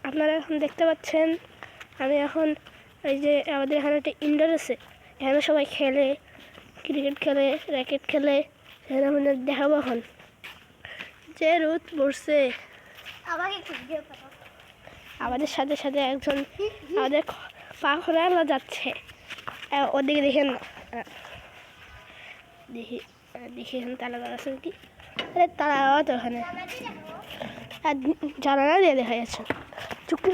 আপনারা এখন দেখতে পাচ্ছেন আমি এখন এই যে আমাদের এখানে একটা ইনডোর আছে, এখানে সবাই খেলে, ক্রিকেট খেলে, র্যাকেট খেলে, সেখানে আমাদের দেখাবো এখন যে রোদ পড়ছে। আমাদের সাথে সাথে একজন আমাদের পা খোলা যাচ্ছে, ওদিকে দেখেন, দেখি দেখি এখানে তালা আছে কি, আরে তালা তো ওখানে আর জানালা দিয়ে দেখা যাচ্ছে। চুক্তি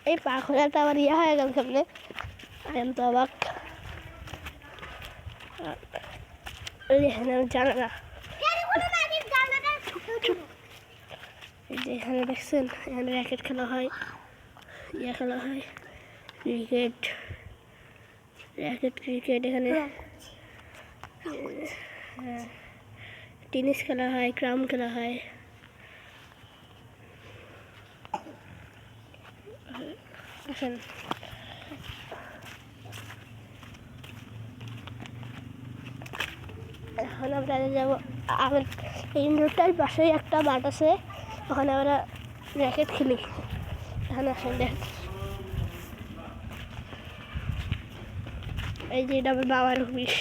এই পা খোলাটা আবার ইয়ে হয়ে গেল সামনে, আমি তো অবাক। এখানে জানালা, এই যে এখানে দেখছেন এখানে র্যাকেট খেলা হয়, ইয়ে খেলা হয়, ক্রিকেট এখানে টেনিস খেলা হয়, ক্রাম খেলা হয়। এখন আমরা যাবো আমার ইনডোরটার পাশেই একটা মাঠ আছে, ওখানে আমরা র্যাকেট খেলি। এখানে আসেন দেখেন, এই যে এটা আমার বাবার অফিস।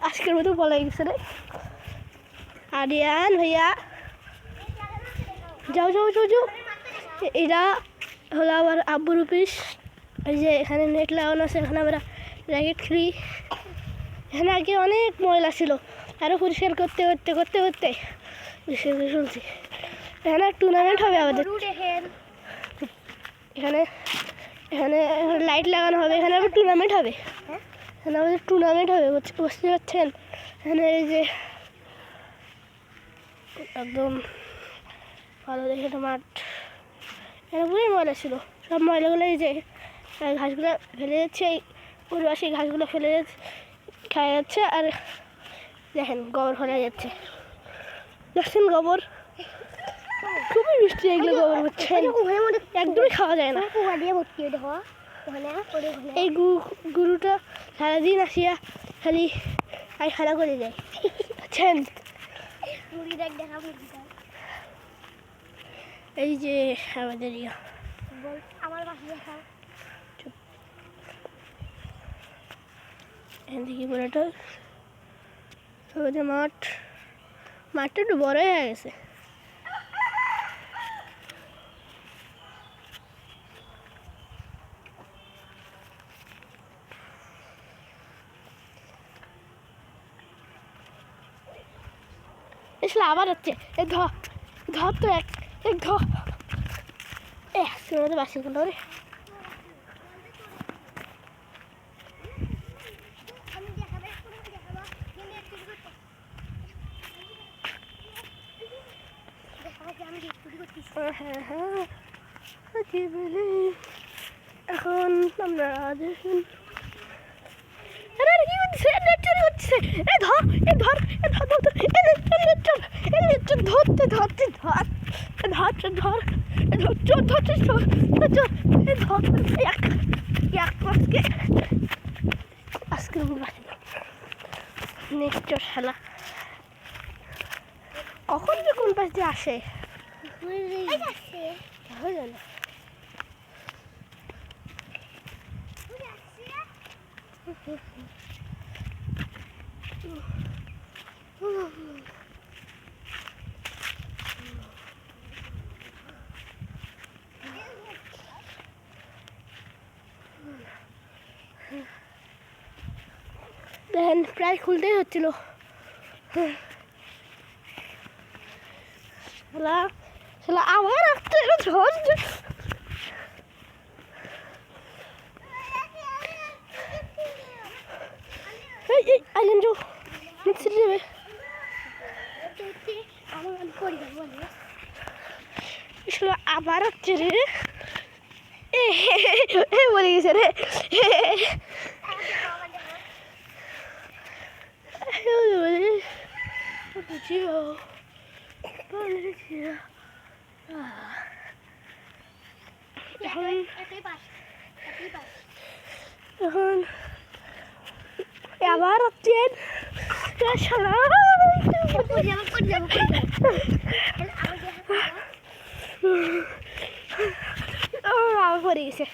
আজকের মতো বলা গেছে রে আরিয়ান ভাইয়া, যাও যাও যাও যাও। এরা হলো আমার আব্বুর অফিস। এই যে এখানে নেট লাগানো আছে, এখানে আমরা র্যাকেট খেলি। এখানে আগে অনেক ময়লা ছিল, আরও পরিষ্কার করতে করতে করতে করতে শুনছি এখানে টুর্নামেন্ট হবে আমাদের। এখানে এখানে লাইট লাগানো হবে, এখানে আবার টুর্নামেন্ট হবে, এখানে আমাদের টুর্নামেন্ট হবে, বুঝতে পারছেন। এখানে এই যে একদম ভালো দেখে একটা মাঠ, এখানে পুরোই ময়লা ছিল, সব ময়লাগুলো এই যে ঘাসগুলো ফেলে যাচ্ছে, এই পরিবাসী ঘাসগুলো ফেলে খাওয়া যাচ্ছে। আর দেখেন গোবর ফেলে যাচ্ছে, দেখছেন গোবর খুবই মিষ্টি, এগুলো গোবর হচ্ছে, একদমই খাওয়া যায় না। এই গরুটা সারাদিন আসিয়া খালি খানা করে যায়, বুঝছেন। এই যে আমাদের এখান থেকে পুরোটা মাঠটা একটু বড় হয়ে গেছে। এসলে আবার হচ্ছে ধর তো এক মধ্যে বাসিগুলো রে, এখন আমরা দেখুন খেলা কখন যে কোন পাশ দিয়ে আসে দেখেন প্রায় খুলতেই হচ্ছিল। আবার আসতে ঝড়, আইলেন যাও মিক্সি যাবে, আবার হচ্ছে রে, বলে গেছে রে। এখন আবার ট্রেন আবার পড়ে গেছে